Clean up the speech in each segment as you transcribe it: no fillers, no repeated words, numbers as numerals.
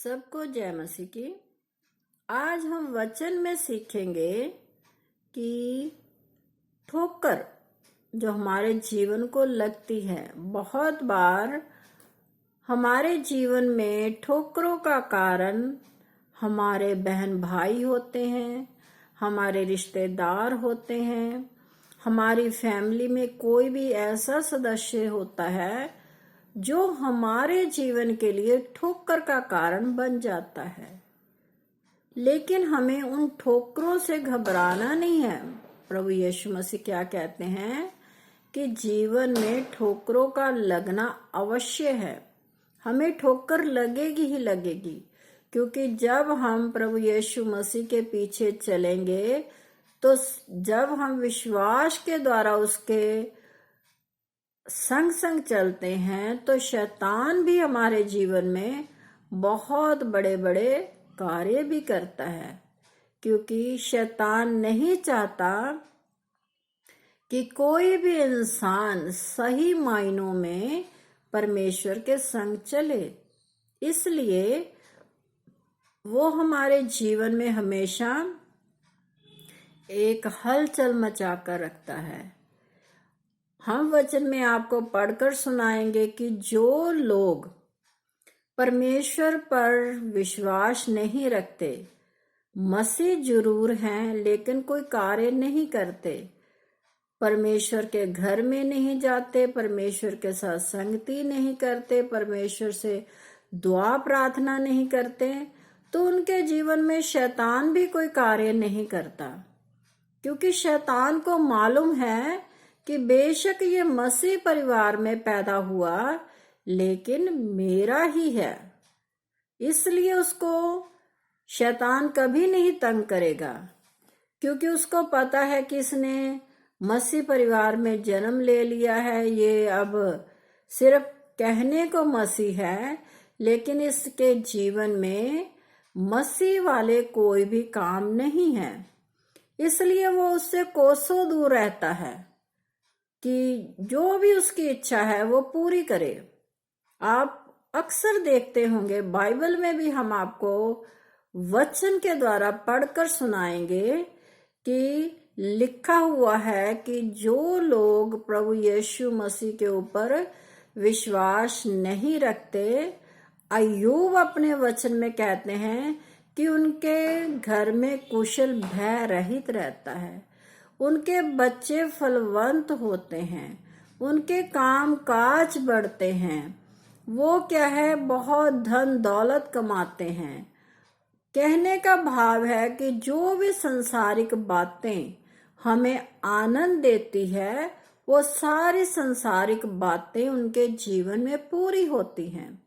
सबको जय मसीह की। आज हम वचन में सीखेंगे कि ठोकर जो हमारे जीवन को लगती है, बहुत बार हमारे जीवन में ठोकरों का कारण हमारे बहन भाई होते हैं, हमारे रिश्तेदार होते हैं, हमारी फैमिली में कोई भी ऐसा सदस्य होता है जो हमारे जीवन के लिए ठोकर का कारण बन जाता है। लेकिन हमें उन ठोकरों से घबराना नहीं है। प्रभु यीशु मसीह क्या कहते हैं कि जीवन में ठोकरों का लगना अवश्य है। हमें ठोकर लगेगी ही लगेगी, क्योंकि जब हम प्रभु यीशु मसीह के पीछे चलेंगे तो जब हम विश्वास के द्वारा उसके संग संग चलते हैं तो शैतान भी हमारे जीवन में बहुत बड़े बड़े कार्य भी करता है, क्योंकि शैतान नहीं चाहता कि कोई भी इंसान सही मायनों में परमेश्वर के संग चले। इसलिए वो हमारे जीवन में हमेशा एक हलचल मचा कर रखता है। हम वचन में आपको पढ़कर सुनाएंगे कि जो लोग परमेश्वर पर विश्वास नहीं रखते, मसीह जरूर हैं लेकिन कोई कार्य नहीं करते, परमेश्वर के घर में नहीं जाते, परमेश्वर के साथ संगति नहीं करते, परमेश्वर से दुआ प्रार्थना नहीं करते, तो उनके जीवन में शैतान भी कोई कार्य नहीं करता। क्योंकि शैतान को मालूम है कि बेशक ये मसीह परिवार में पैदा हुआ लेकिन मेरा ही है, इसलिए उसको शैतान कभी नहीं तंग करेगा, क्योंकि उसको पता है कि इसने मसीह परिवार में जन्म ले लिया है। ये अब सिर्फ कहने को मसीह है, लेकिन इसके जीवन में मसीह वाले कोई भी काम नहीं है। इसलिए वो उससे कोसों दूर रहता है कि जो भी उसकी इच्छा है वो पूरी करे। आप अक्सर देखते होंगे, बाइबल में भी हम आपको वचन के द्वारा पढ़कर सुनाएंगे कि लिखा हुआ है कि जो लोग प्रभु यीशु मसीह के ऊपर विश्वास नहीं रखते, अय्यूब अपने वचन में कहते हैं कि उनके घर में कुशल भय रहित रहता है, उनके बच्चे फलवंत होते हैं, उनके काम काज बढ़ते हैं, वो क्या है बहुत धन दौलत कमाते हैं। कहने का भाव है कि जो भी संसारिक बातें हमें आनंद देती है, वो सारी संसारिक बातें उनके जीवन में पूरी होती हैं।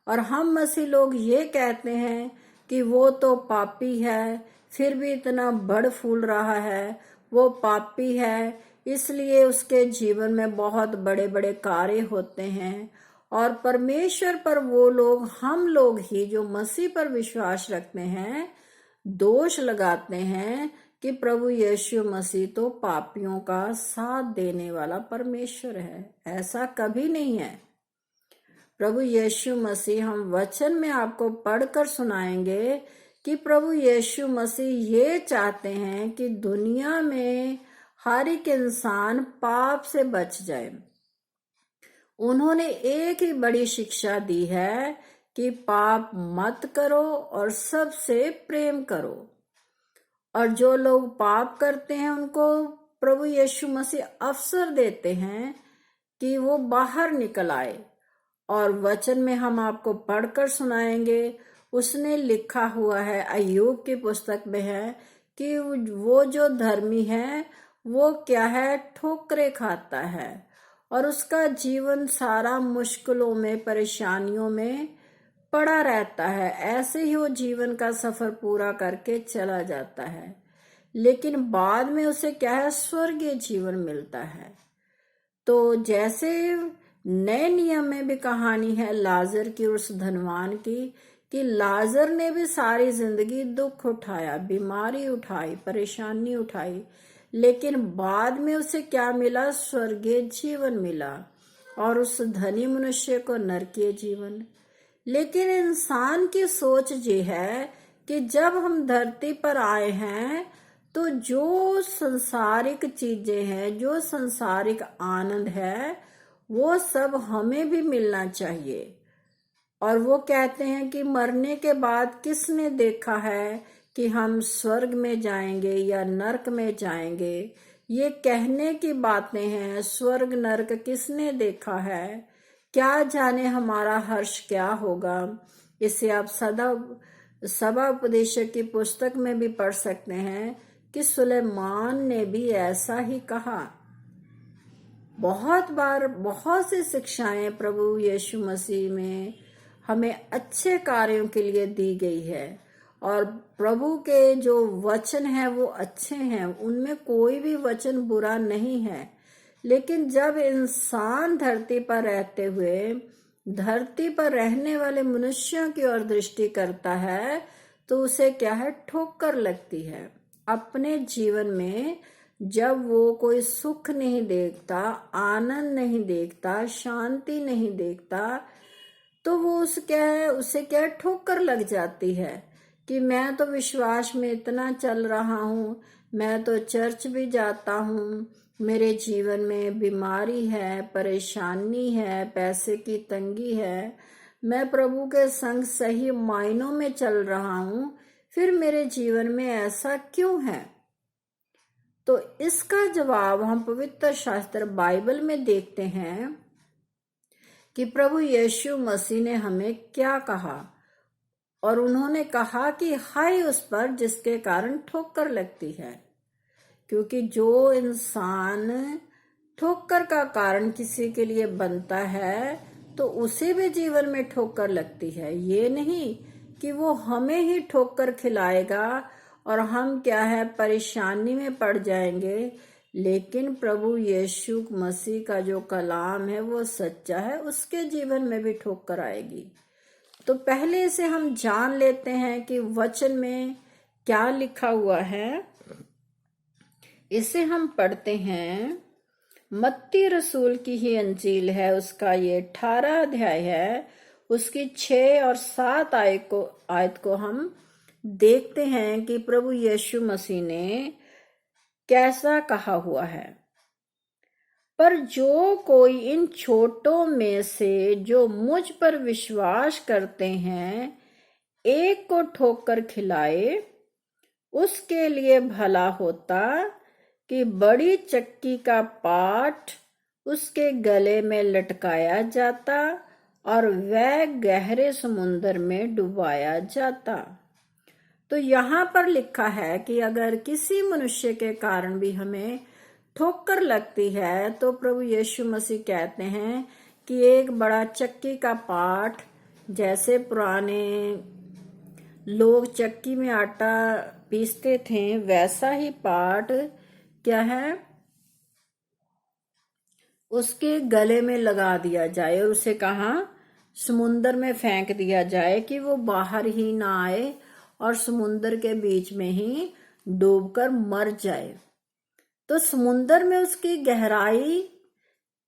और हम मसीह लोग ये कहते हैं कि वो तो पापी है, फिर भी इतना बढ़ फूल रहा है, वो पापी है इसलिए उसके जीवन में बहुत बड़े बड़े कार्य होते हैं। और परमेश्वर पर वो लोग, हम लोग ही जो मसीह पर विश्वास रखते हैं, दोष लगाते हैं कि प्रभु यीशु मसीह तो पापियों का साथ देने वाला परमेश्वर है। ऐसा कभी नहीं है। प्रभु यीशु मसीह, हम वचन में आपको पढ़कर सुनाएंगे कि प्रभु यीशु मसीह ये चाहते हैं कि दुनिया में हर एक इंसान पाप से बच जाए। उन्होंने एक ही बड़ी शिक्षा दी है कि पाप मत करो और सबसे प्रेम करो। और जो लोग पाप करते हैं उनको प्रभु यीशु मसीह अवसर देते हैं कि वो बाहर निकल आए। और वचन में हम आपको पढ़कर सुनाएंगे, उसने लिखा हुआ है, अय्यूब की पुस्तक में है कि वो जो धर्मी है वो क्या है, ठोकरे खाता है और उसका जीवन सारा मुश्किलों में, परेशानियों में पड़ा रहता है। ऐसे ही वो जीवन का सफर पूरा करके चला जाता है, लेकिन बाद में उसे क्या है, स्वर्गीय जीवन मिलता है। तो जैसे नए नियम में भी कहानी है लाजर की, उस धनवान की, कि लाजर ने भी सारी जिंदगी दुख उठाया, बीमारी उठाई, परेशानी उठाई, लेकिन बाद में उसे क्या मिला, स्वर्गीय जीवन मिला। और उस धनी मनुष्य को नरकीय जीवन। लेकिन इंसान की सोच ये है कि जब हम धरती पर आए हैं तो जो संसारिक चीजें हैं, जो संसारिक आनंद है, वो सब हमें भी मिलना चाहिए। और वो कहते हैं कि मरने के बाद किसने देखा है कि हम स्वर्ग में जाएंगे या नरक में जाएंगे। ये कहने की बातें हैं। स्वर्ग नरक किसने देखा है? क्या जाने हमारा हर्ष क्या होगा। इसे आप सभा उपदेशक की पुस्तक में भी पढ़ सकते हैं कि सुलेमान ने भी ऐसा ही कहा। बहुत बार बहुत सी शिक्षाएं प्रभु यीशु मसीह में हमें अच्छे कार्यों के लिए दी गई है, और प्रभु के जो वचन है वो अच्छे हैं, उनमें कोई भी वचन बुरा नहीं है। लेकिन जब इंसान धरती पर रहते हुए धरती पर रहने वाले मनुष्यों की ओर दृष्टि करता है तो उसे क्या है, ठोकर लगती है। अपने जीवन में जब वो कोई सुख नहीं देखता, आनंद नहीं देखता, शांति नहीं देखता, तो वो उसे क्या ठोकर लग जाती है कि मैं तो विश्वास में इतना चल रहा हूँ, मैं तो चर्च भी जाता हूँ, मेरे जीवन में बीमारी है, परेशानी है, पैसे की तंगी है, मैं प्रभु के संग सही मायनों में चल रहा हूँ, फिर मेरे जीवन में ऐसा क्यों है? तो इसका जवाब हम पवित्र शास्त्र बाइबल में देखते हैं कि प्रभु यीशु मसीह ने हमें क्या कहा। और उन्होंने कहा कि हाय उस पर जिसके कारण ठोकर लगती है। क्योंकि जो इंसान ठोकर का कारण किसी के लिए बनता है तो उसे भी जीवन में ठोकर लगती है। ये नहीं कि वो हमें ही ठोकर खिलाएगा और हम क्या है, परेशानी में पड़ जाएंगे। लेकिन प्रभु यीशु मसीह का जो कलाम है वो सच्चा है, उसके जीवन में भी ठोकर आएगी। तो पहले से हम जान लेते हैं कि वचन में क्या लिखा हुआ है। इसे हम पढ़ते हैं। मत्ती रसूल की ही अंजील है, उसका ये 18 अध्याय है, उसकी 6 और 7 आयत को हम देखते हैं कि प्रभु यीशु मसीह ने कैसा कहा हुआ है। पर जो कोई इन छोटों में से जो मुझ पर विश्वास करते हैं एक को ठोकर खिलाए, उसके लिए भला होता कि बड़ी चक्की का पाट उसके गले में लटकाया जाता और वह गहरे समुद्र में डुबाया जाता। तो यहाँ पर लिखा है कि अगर किसी मनुष्य के कारण भी हमें ठोकर लगती है तो प्रभु यीशु मसीह कहते हैं कि एक बड़ा चक्की का पाट, जैसे पुराने लोग चक्की में आटा पीसते थे, वैसा ही पाट क्या है, उसके गले में लगा दिया जाए और उसे कहाँ, समुंदर में फेंक दिया जाए कि वो बाहर ही ना आए और समुंदर के बीच में ही डूबकर मर जाए। तो समुंदर में उसकी गहराई,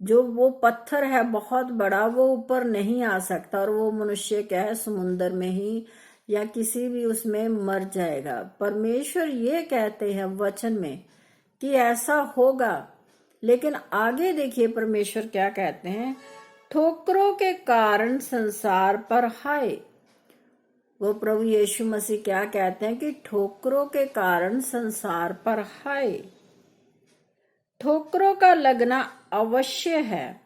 जो वो पत्थर है बहुत बड़ा, वो ऊपर नहीं आ सकता और वो मनुष्य क्या है, समुंदर में ही या किसी भी उसमें मर जाएगा। परमेश्वर ये कहते हैं वचन में कि ऐसा होगा। लेकिन आगे देखिए परमेश्वर क्या कहते हैं, ठोकरों के कारण संसार पर हाय। वो प्रभु यीशु मसीह क्या कहते हैं कि ठोकरों के कारण संसार पर हाय। ठोकरों का लगना अवश्य है,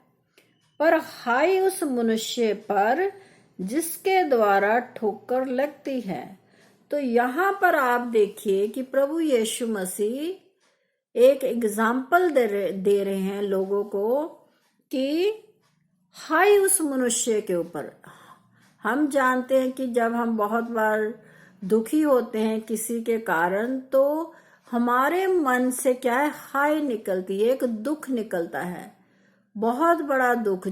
पर हाय उस मनुष्य पर जिसके द्वारा ठोकर लगती है। तो यहाँ पर आप देखिए कि प्रभु यीशु मसीह एक एग्जाम्पल दे रहे हैं लोगों को कि हाय उस मनुष्य के ऊपर। हम जानते हैं कि जब हम बहुत बार दुखी होते हैं किसी के कारण, तो हमारे मन से क्या है, हाय निकलती है, एक दुख निकलता है, बहुत बड़ा दुख,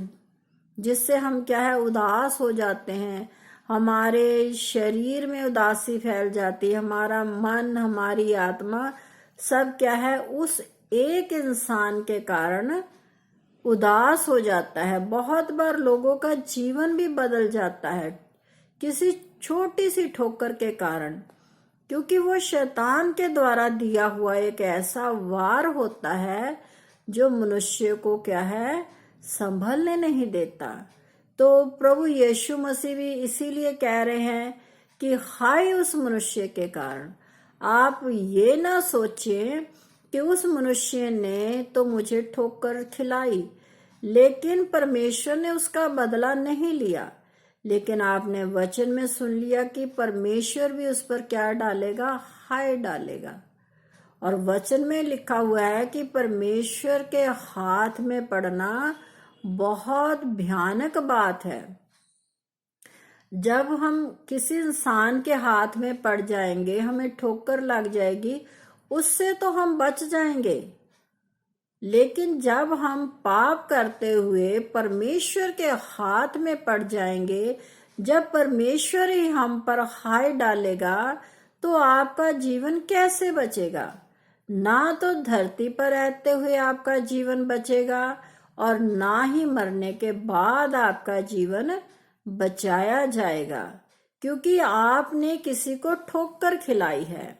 जिससे हम क्या है, उदास हो जाते हैं। हमारे शरीर में उदासी फैल जाती है, हमारा मन, हमारी आत्मा सब क्या है, उस एक इंसान के कारण उदास हो जाता है। बहुत बार लोगों का जीवन भी बदल जाता है। किसी छोटी सी ठोकर के कारण, क्योंकि वो शैतान के द्वारा दिया हुआ एक ऐसा वार होता है जो मनुष्य को क्या है, संभलने नहीं देता। तो प्रभु यीशु मसीह भी इसीलिए कह रहे हैं कि हाय उस मनुष्य के कारण। आप ये ना सोचें कि उस मनुष्य ने तो मुझे ठोकर खिलाई, लेकिन परमेश्वर ने उसका बदला नहीं लिया। लेकिन आपने वचन में सुन लिया कि परमेश्वर भी उस पर क्या डालेगा, हाय डालेगा। और वचन में लिखा हुआ है कि परमेश्वर के हाथ में पड़ना बहुत भयानक बात है। जब हम किसी इंसान के हाथ में पड़ जाएंगे, हमें ठोकर लग जाएगी, उससे तो हम बच जाएंगे। लेकिन जब हम पाप करते हुए परमेश्वर के हाथ में पड़ जाएंगे, जब परमेश्वर ही हम पर हाय डालेगा, तो आपका जीवन कैसे बचेगा? ना तो धरती पर रहते हुए आपका जीवन बचेगा और ना ही मरने के बाद आपका जीवन बचाया जाएगा, क्योंकि आपने किसी को ठोकर खिलाई है।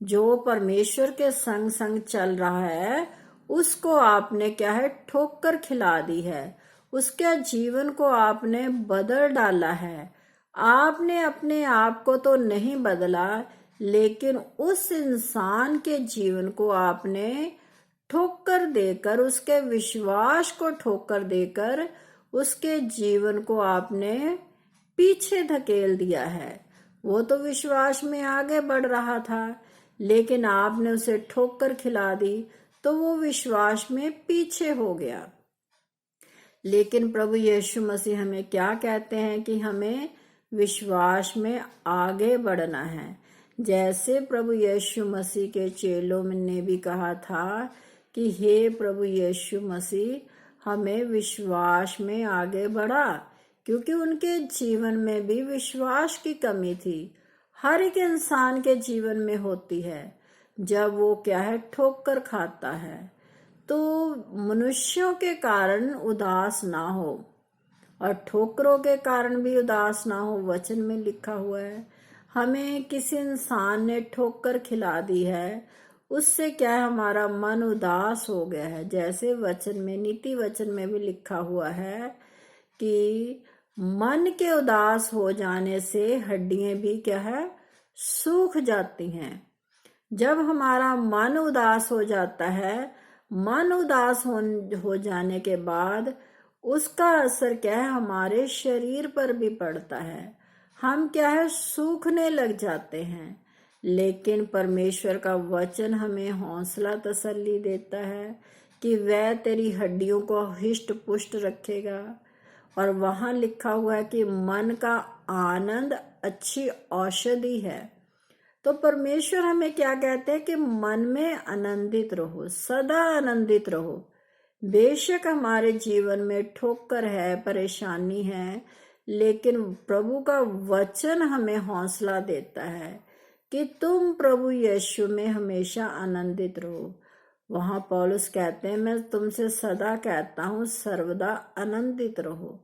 जो परमेश्वर के संग संग चल रहा है उसको आपने क्या है, ठोकर खिला दी है। उसके जीवन को आपने बदल डाला है। आपने अपने आप को तो नहीं बदला, लेकिन उस इंसान के जीवन को आपने ठोकर देकर, उसके विश्वास को ठोकर देकर उसके जीवन को आपने पीछे धकेल दिया है। वो तो विश्वास में आगे बढ़ रहा था, लेकिन आपने उसे ठोकर खिला दी तो वो विश्वास में पीछे हो गया। लेकिन प्रभु यीशु मसीह हमें क्या कहते हैं कि हमें विश्वास में आगे बढ़ना है। जैसे प्रभु यीशु मसीह के चेलों ने भी कहा था कि हे प्रभु यीशु मसीह, हमें विश्वास में आगे बढ़ा, क्योंकि उनके जीवन में भी विश्वास की कमी थी। हर एक इंसान के जीवन में होती है जब वो क्या है, ठोकर खाता है। तो मनुष्यों के कारण उदास ना हो और ठोकरों के कारण भी उदास ना हो। वचन में लिखा हुआ है, हमें किसी इंसान ने ठोकर खिला दी है, उससे क्या है, हमारा मन उदास हो गया है। जैसे वचन में, नीति वचन में भी लिखा हुआ है कि मन के उदास हो जाने से हड्डियां भी क्या है, सूख जाती हैं। जब हमारा मन उदास हो जाता है, मन उदास हो जाने के बाद उसका असर क्या है, हमारे शरीर पर भी पड़ता है। हम क्या है, सूखने लग जाते हैं। लेकिन परमेश्वर का वचन हमें हौसला तसल्ली देता है कि वह तेरी हड्डियों को हिष्ट पुष्ट रखेगा। और वहां लिखा हुआ है कि मन का आनंद अच्छी औषधि है। तो परमेश्वर हमें क्या कहते हैं कि मन में आनंदित रहो, सदा आनंदित रहो। बेशक हमारे जीवन में ठोकर है, परेशानी है, लेकिन प्रभु का वचन हमें हौसला देता है कि तुम प्रभु यीशु में हमेशा आनंदित रहो। वहां पौलुस कहते हैं, मैं तुमसे सदा कहता हूं, सर्वदा आनंदित रहो।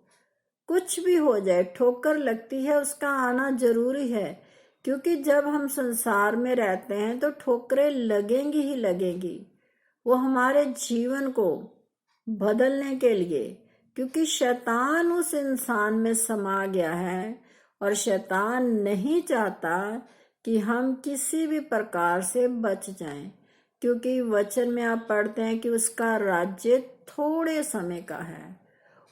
कुछ भी हो जाए, ठोकर लगती है, उसका आना जरूरी है, क्योंकि जब हम संसार में रहते हैं तो ठोकरें लगेंगी ही लगेंगी। वो हमारे जीवन को बदलने के लिए, क्योंकि शैतान उस इंसान में समा गया है और शैतान नहीं चाहता कि हम किसी भी प्रकार से बच जाएं, क्योंकि वचन में आप पढ़ते हैं कि उसका राज्य थोड़े समय का है।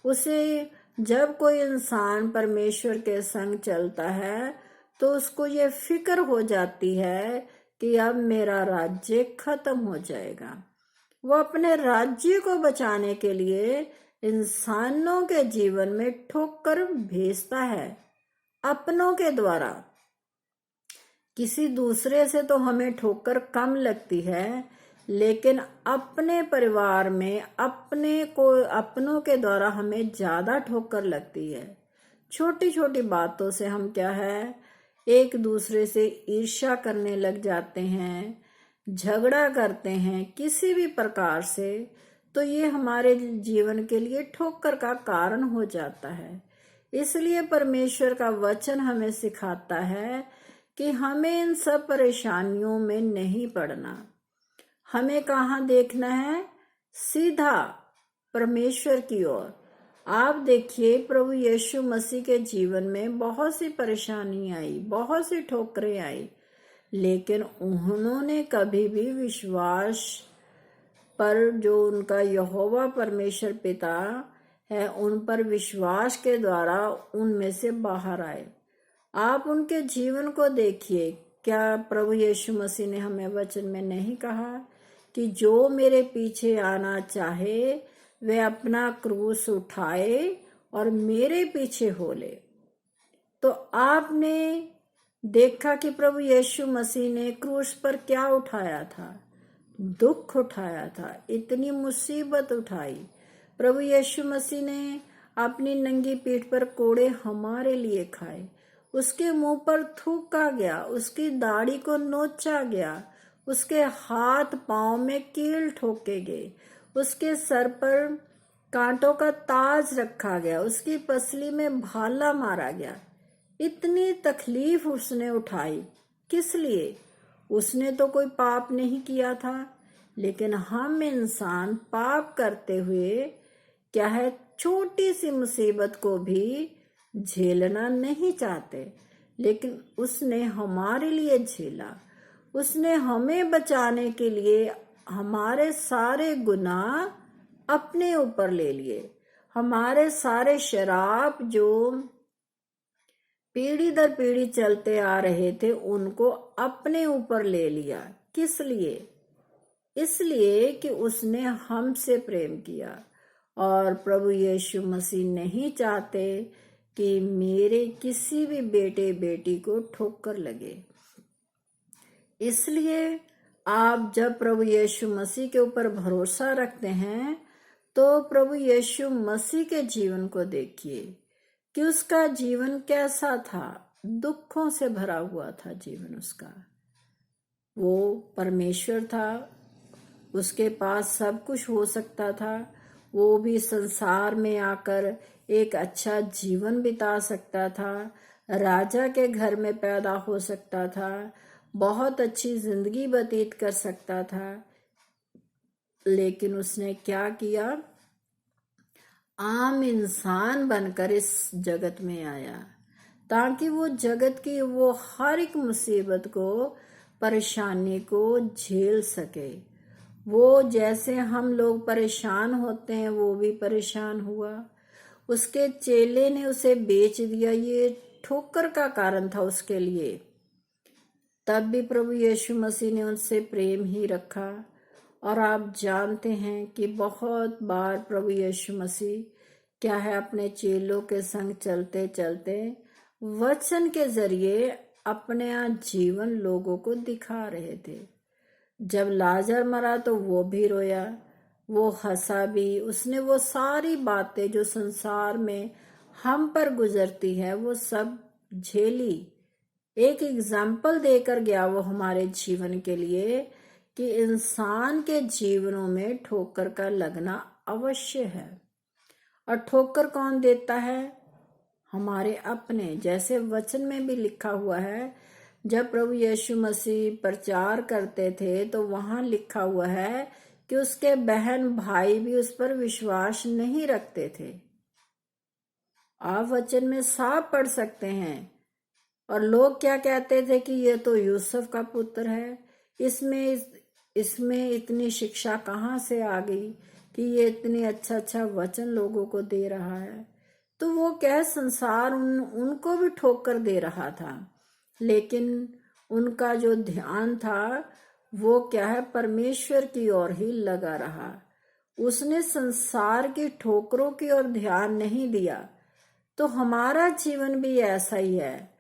उसे जब कोई इंसान परमेश्वर के संग चलता है तो उसको ये फिक्र हो जाती है कि अब मेरा राज्य खत्म हो जाएगा। वो अपने राज्य को बचाने के लिए इंसानों के जीवन में ठोकर भेजता है, अपनों के द्वारा। किसी दूसरे से तो हमें ठोकर कम लगती है, लेकिन अपने परिवार में अपनों के द्वारा हमें ज्यादा ठोकर लगती है। छोटी छोटी बातों से हम क्या है, एक दूसरे से ईर्ष्या करने लग जाते हैं, झगड़ा करते हैं किसी भी प्रकार से, तो ये हमारे जीवन के लिए ठोकर का कारण हो जाता है। इसलिए परमेश्वर का वचन हमें सिखाता है कि हमें इन सब परेशानियों में नहीं पड़ना। हमें कहाँ देखना है? सीधा परमेश्वर की ओर। आप देखिए, प्रभु यीशु मसीह के जीवन में बहुत सी परेशानी आई, बहुत सी ठोकरें आई, लेकिन उन्होंने कभी भी विश्वास पर, जो उनका यहोवा परमेश्वर पिता है, उन पर विश्वास के द्वारा उनमें से बाहर आए। आप उनके जीवन को देखिए। क्या प्रभु यीशु मसीह ने हमें वचन में नहीं कहा कि जो मेरे पीछे आना चाहे वह अपना क्रूस उठाए और मेरे पीछे हो ले? तो आपने देखा कि प्रभु यीशु मसीह ने क्रूस पर क्या उठाया था? दुख उठाया था, इतनी मुसीबत उठाई। प्रभु यीशु मसीह ने अपनी नंगी पीठ पर कोड़े हमारे लिए खाए। उसके मुंह पर थूका गया, उसकी दाढ़ी को नोचा गया, उसके हाथ पांव में कील ठोके गए, उसके सर पर कांटों का ताज रखा गया, उसकी पसली में भाला मारा गया। इतनी तकलीफ उसने उठाई। किस लिए? उसने तो कोई पाप नहीं किया था, लेकिन हम इंसान पाप करते हुए क्या है, छोटी सी मुसीबत को भी झेलना नहीं चाहते, लेकिन उसने हमारे लिए झेला। उसने हमें बचाने के लिए हमारे सारे गुनाह अपने ऊपर ले लिए। हमारे सारे शराब जो पीढ़ी दर पीढ़ी चलते आ रहे थे, उनको अपने ऊपर ले लिया। किस लिए? इसलिए कि उसने हमसे प्रेम किया। और प्रभु यीशु मसीह नहीं चाहते कि मेरे किसी भी बेटे बेटी को ठोकर लगे। इसलिए आप जब प्रभु यीशु मसीह के ऊपर भरोसा रखते हैं, तो प्रभु यीशु मसीह के जीवन को देखिए कि उसका जीवन कैसा था। दुखों से भरा हुआ था जीवन उसका। वो परमेश्वर था, उसके पास सब कुछ हो सकता था। वो भी संसार में आकर एक अच्छा जीवन बिता सकता था, राजा के घर में पैदा हो सकता था, बहुत अच्छी जिंदगी व्यतीत कर सकता था। लेकिन उसने क्या किया? आम इंसान बनकर इस जगत में आया, ताकि वो जगत की वो हर एक मुसीबत को, परेशानी को झेल सके। वो जैसे हम लोग परेशान होते हैं, वो भी परेशान हुआ। उसके चेले ने उसे बेच दिया, ये ठोकर का कारण था उसके लिए। तब भी प्रभु यीशु मसीह ने उनसे प्रेम ही रखा। और आप जानते हैं कि बहुत बार प्रभु यीशु मसीह क्या है, अपने चेलों के संग चलते चलते वचन के जरिए अपने जीवन लोगों को दिखा रहे थे। जब लाजर मरा तो वो भी रोया, वो हंसा भी। उसने वो सारी बातें जो संसार में हम पर गुजरती है, वो सब झेली। एक एग्जाम्पल देकर गया वो हमारे जीवन के लिए कि इंसान के जीवनों में ठोकर का लगना अवश्य है। और ठोकर कौन देता है? हमारे अपने। जैसे वचन में भी लिखा हुआ है, जब प्रभु यीशु मसीह प्रचार करते थे तो वहां लिखा हुआ है कि उसके बहन भाई भी उस पर विश्वास नहीं रखते थे। आप वचन में साफ पढ़ सकते हैं। और लोग क्या कहते थे कि ये तो यूसुफ का पुत्र है, इसमें इतनी शिक्षा कहाँ से आ गई कि ये इतनी अच्छा वचन लोगों को दे रहा है। तो वो क्या, संसार उनको भी ठोकर दे रहा था, लेकिन उनका जो ध्यान था वो क्या है, परमेश्वर की ओर ही लगा रहा। उसने संसार की ठोकरों की ओर ध्यान नहीं दिया। तो हमारा जीवन भी ऐसा ही है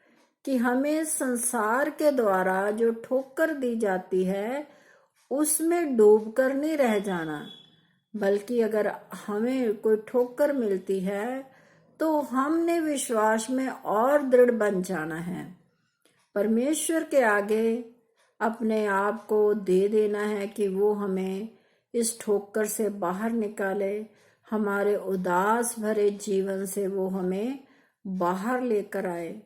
कि हमें संसार के द्वारा जो ठोकर दी जाती है उसमें डूबकर नहीं रह जाना, बल्कि अगर हमें कोई ठोकर मिलती है तो हमने विश्वास में और दृढ़ बन जाना है। परमेश्वर के आगे अपने आप को दे देना है कि वो हमें इस ठोकर से बाहर निकाले। हमारे उदास भरे जीवन से वो हमें बाहर लेकर आए।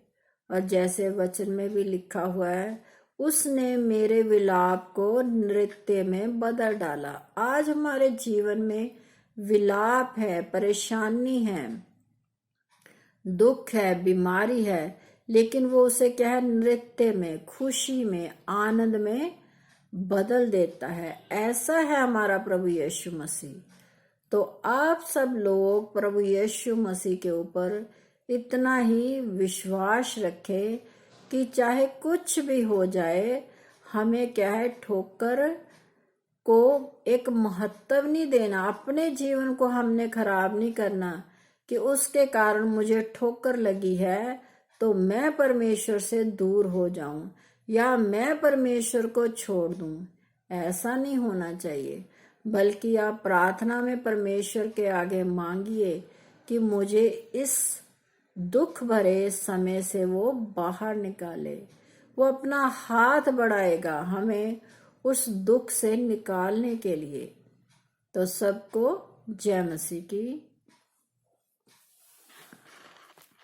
और जैसे वचन में भी लिखा हुआ है, उसने मेरे विलाप को नृत्य में बदल डाला। आज हमारे जीवन में विलाप है, परेशानी है, दुख है, बीमारी है, लेकिन वो उसे क्या है, नृत्य में, खुशी में, आनंद में बदल देता है। ऐसा है हमारा प्रभु यीशु मसीह। तो आप सब लोग प्रभु यीशु मसीह के ऊपर इतना ही विश्वास रखें कि चाहे कुछ भी हो जाए, हमें क्या है, ठोकर को एक महत्व नहीं देना। अपने जीवन को हमने खराब नहीं करना कि उसके कारण मुझे ठोकर लगी है तो मैं परमेश्वर से दूर हो जाऊं या मैं परमेश्वर को छोड़ दूं। ऐसा नहीं होना चाहिए, बल्कि आप प्रार्थना में परमेश्वर के आगे मांगिए कि मुझे इस दुख भरे समय से वो बाहर निकाले। वो अपना हाथ बढ़ाएगा हमें उस दुख से निकालने के लिए। तो सबको जय मसीह की।